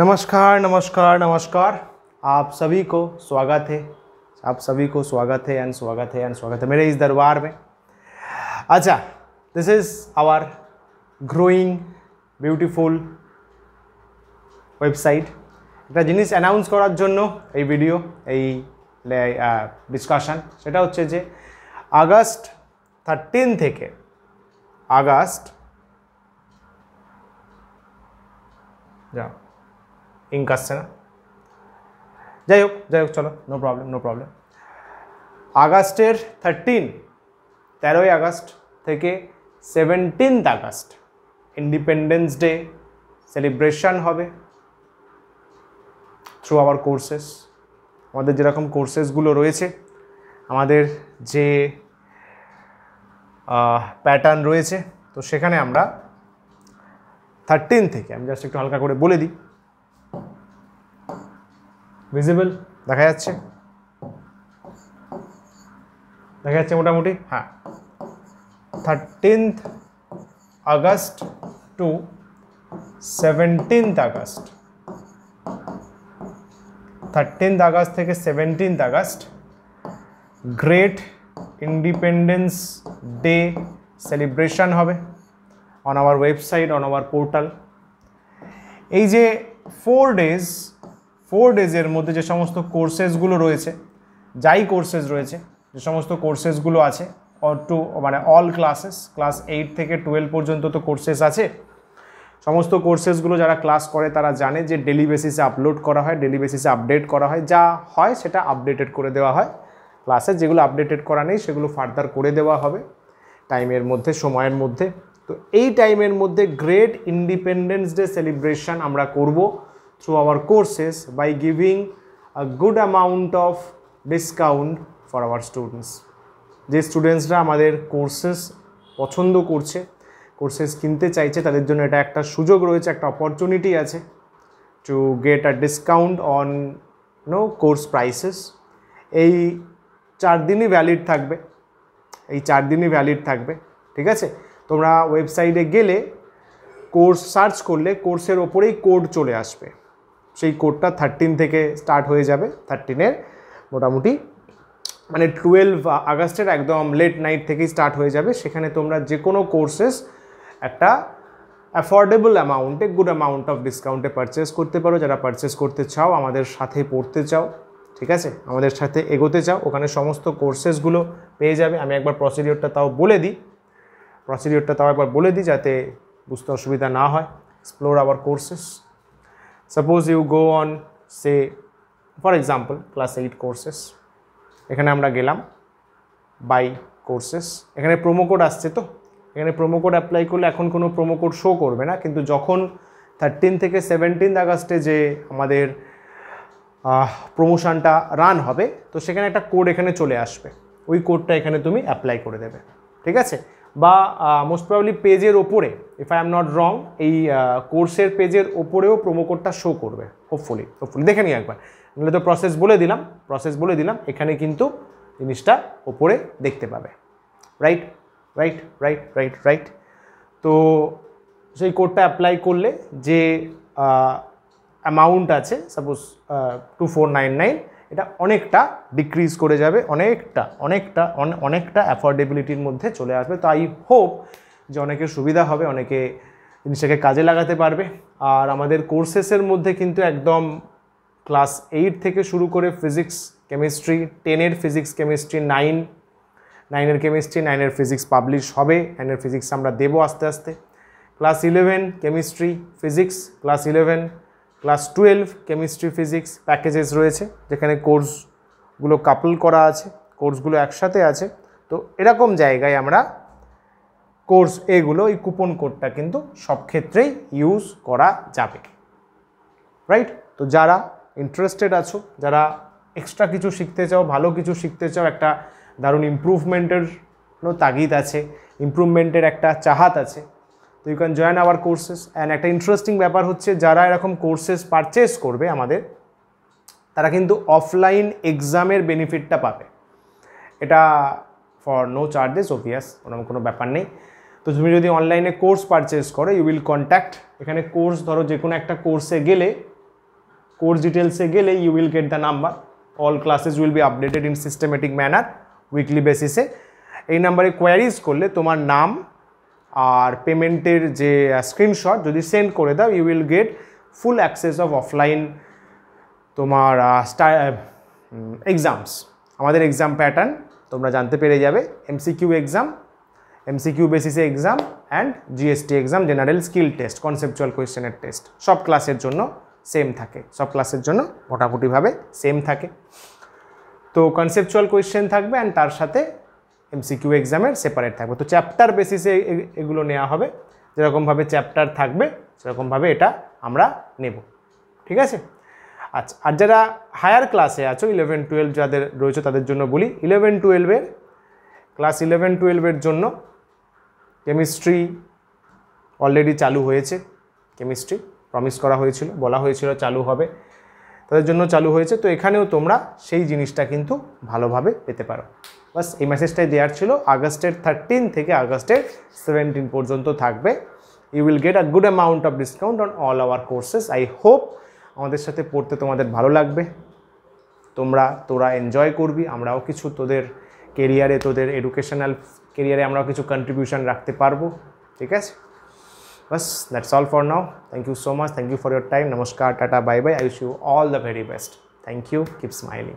नमस्कार नमस्कार नमस्कार। आप सभी को स्वागत है, आप सभी को स्वागत है एंड स्वागत है एंड स्वागत है मेरे इस दरबार में। अच्छा, this is our growing beautiful website. একটা জিনিস অ্যানাউন্স করার জন্য এই ভিডিও, এই ডিসকাশন, সেটা হচ্ছে যে আগস্ট 13 থেকে আগস্ট যা ইঙ্ক আসছে না, যাই হোক চলো, নো প্রবলেম। আগস্টের 13ই আগস্ট থেকে 17 আগস্ট ইন্ডিপেন্ডেন্স ডে সেলিব্রেশন হবে থ্রু আওয়ার কোর্সেস। আমাদের যেরকম কোর্সেসগুলো রয়েছে, আমাদের যে প্যাটার্ন রয়েছে, তো সেখানে আমরা 13 থেকে, আমি জাস্ট একটু হালকা করে বলে দিই, ভিজিবল দেখা যাচ্ছে মোটামুটি, হ্যাঁ, 13th August two 17th August, 13th August থেকে 17th August great Independence Day celebration হবে on our website, on our portal. এই যে 4 ডেজের মধ্যে যে সমস্ত কোর্সেসগুলো রয়েছে, যাই কোর্সেস রয়েছে, যে সমস্ত কোর্সেসগুলো আছে, মানে অল ক্লাসেস, ক্লাস 8 থেকে 12 পর্যন্ত তো কোর্সেস আছে। সমস্ত কোর্সেসগুলো যারা ক্লাস করে তারা জানে যে ডেলি বেসিসে আপলোড করা হয়, ডেলি বেসিসে আপডেট করা হয়, যা হয় সেটা আপডেটেড করে দেওয়া হয় ক্লাসে। যেগুলো আপডেটেড করা নেই সেগুলো ফার্দার করে দেওয়া হবে টাইমের মধ্যে, সময়ের মধ্যে। তো এই টাইমের মধ্যে গ্রেট ইন্ডিপেন্ডেন্স ডে সেলিব্রেশন আমরা করব through our courses by giving a good amount of discount for our students. যে স্টুডেন্টসরা আমাদের কোর্সেস পছন্দ করছে, কোর্সেস কিনতে চাইছে, তাদের জন্য এটা একটা সুযোগ রয়েছে, একটা অপরচুনিটি আছে to get a discount on course prices. এই 4 দিনই ভ্যালিড থাকবে, ঠিক আছে। তোমরা ওয়েবসাইটে গেলে কোর্স সার্চ করলে কোর্সের ওপরেই কোড চলে আসবে, সেই কোডটা 13 থেকে স্টার্ট হয়ে যাবে। 13-এর মোটামুটি মানে 12 আগস্টের একদম লেট নাইট থেকেই স্টার্ট হয়ে যাবে। সেখানে তোমরা যে কোনো কোর্সেস একটা অ্যাফোর্ডেবল অ্যামাউন্টে, গুড অ্যামাউন্ট অফ ডিসকাউন্টে পারচেস করতে পারো। যারা পারচেস করতে চাও, আমাদের সাথে পড়তে চাও, ঠিক আছে, আমাদের সাথে এগোতে চাও, ওখানে সমস্ত কোর্সেসগুলো পেয়ে যাবে। আমি একবার প্রসিডিওরটা তাও বলে দিই যাতে বুঝতে অসুবিধা না হয়। Explore our courses. Suppose you go on, say for example class 8 courses, এখানে আমরা গেলাম বাই কোর্সেস। এখানে প্রোমো কোড আসছে, তো এখানে প্রোমো কোড অ্যাপ্লাই করলে এখন কোনো প্রোমো কোড শো করবে না, কিন্তু যখন 13 থেকে 17 আগস্টে যে আমাদের প্রমোশনটা রান হবে, তো সেখানে একটা কোড এখানে চলে আসবে, ওই কোডটা এখানে তুমি অ্যাপ্লাই করে দেবে, ঠিক আছে। বা মোস্ট প্রবাবলি পেজের ওপরে, if I am not wrong, এই কোর্সের পেজের ওপরেও প্রোমো কোডটা শো করবে, হোপফুলি দেখে নিই একবার। নাহলে তো প্রসেস বলে দিলাম, এখানে কিন্তু জিনিসটা ওপরে দেখতে পাবে। রাইট। তো সেই কোডটা অ্যাপ্লাই করলে যে অ্যামাউন্ট আছে, সাপোজ 2499, এটা অনেকটা ডিক্রিজ করে যাবে, অনেকটা অ্যাফোর্ডেবিলিটির মধ্যে চলে আসবে। তো আই হোপ যে অনেকের সুবিধা হবে, অনেকে জিনিসটাকে কাজে লাগাতে পারবে। আর আমাদের কোর্সেসের মধ্যে কিন্তু একদম ক্লাস 8 থেকে শুরু করে ফিজিক্স, কেমিস্ট্রি, 10-এর ফিজিক্স, কেমিস্ট্রি, 9-এর কেমিস্ট্রি, 9-এর ফিজিক্স পাবলিশ হবে, 9-এর ফিজিক্স আমরা দেবো আস্তে আস্তে। Class 11 chemistry, physics, class 11, class 12 chemistry, physics packages রয়েছে, যেখানে কোর্সগুলো কাপল করা আছে, কোর্সগুলো একসাথে আছে। তো এরকম জায়গায় আমরা কোর্স এগুলো, এই কুপন কোডটা কিন্তু সব ক্ষেত্রেই ইউজ করা যাবে, রাইট। তো যারা ইন্টারেস্টেড আছো, যারা এক্সট্রা কিছু শিখতে চাও, ভালো কিছু শিখতে চাও, একটা দারুণ ইমপ্রুভমেন্টের তাগিদ আছে, ইমপ্রুভমেন্টের একটা চাহাত আছে, তো you can join our courses. And একটা ইন্টারেস্টিং ব্যাপার হচ্ছে, যারা এরকম কোর্সেস পারচেস করবে আমাদের, তারা কিন্তু অফলাইন এক্সামের বেনিফিটটা পাবে। এটা ফর নো চার্জেস, অবভিয়াস, কোনো ব্যাপার নেই। তো তুমি যদি অনলাইনে কোর্স পারচেস করো, ইউ উইল কন্ট্যাক্ট, এখানে কোর্স ধরো যে কোনো একটা কোর্সে গেলে কোর্স ডিটেলসে গেলে you will get the number. All classes will be updated in systematic manner weekly বেসিসে। এই নাম্বারে কোয়ারিজ করলে তোমার নাম আর পেমেন্টের যে স্ক্রিনশট যদি সেন্ড করে দাও, you will get full access of offline তোমার এক্সামস। আমাদের এক্সাম প্যাটার্ন তোমরা জানতে পেরে যাবে, এমসিকিউ এক্সাম, এমসিকিউ বেসিসে exam and GST exam, general skill test, conceptual কোয়েশ্চেনের টেস্ট, সব ক্লাসের জন্য সেম থাকে, সব ক্লাসের জন্য মোটামুটিভাবে সেম থাকে। তো কনসেপচুয়াল কোয়েশ্চেন থাকবে অ্যান্ড তার সাথে এমসিকিউ এক্সামের সেপারেট থাকবে। তো চ্যাপ্টার বেসিসে এগুলো নেওয়া হবে, যেরকমভাবে চ্যাপ্টার থাকবে সেরকমভাবে এটা আমরা নেব, ঠিক আছে? আচ্ছা, আর যারা হায়ার ক্লাসে আছো 11-12 যাদের রয়েছে তাদের জন্য বলি, 11-12-এর ক্লাস 11-12-এর জন্য কেমিস্ট্রি অলরেডি চালু হয়েছে। কেমিস্ট্রি প্রমিস করা হয়েছিল, বলা হয়েছিল চালু হবে, তাদের জন্য চালু হয়েছে। তো এখানেও তোমরা সেই জিনিসটা কিন্তু ভালোভাবে পেতে পারো। বাস এই মেসেজটাই দেওয়ার ছিল। আগস্টের 13 থেকে আগস্টের 17 পর্যন্ত থাকবে। You will get a good amount of discount on all our courses. I hope আমাদের সাথে পড়তে তোমাদের ভালো লাগবে, তোরা এনজয় করবি, আমরাও কিছু তোদের কেরিয়ারে, তোদের এডুকেশনাল কেরিয়ারে আমরাও কিছু কন্ট্রিবিউশন রাখতে পারবো, ঠিক আছে? বাস that's all for now. Thank you so much, thank you for your time. নমস্কার, টাটা, bye bye. I wish you all the very best. Thank you, keep smiling.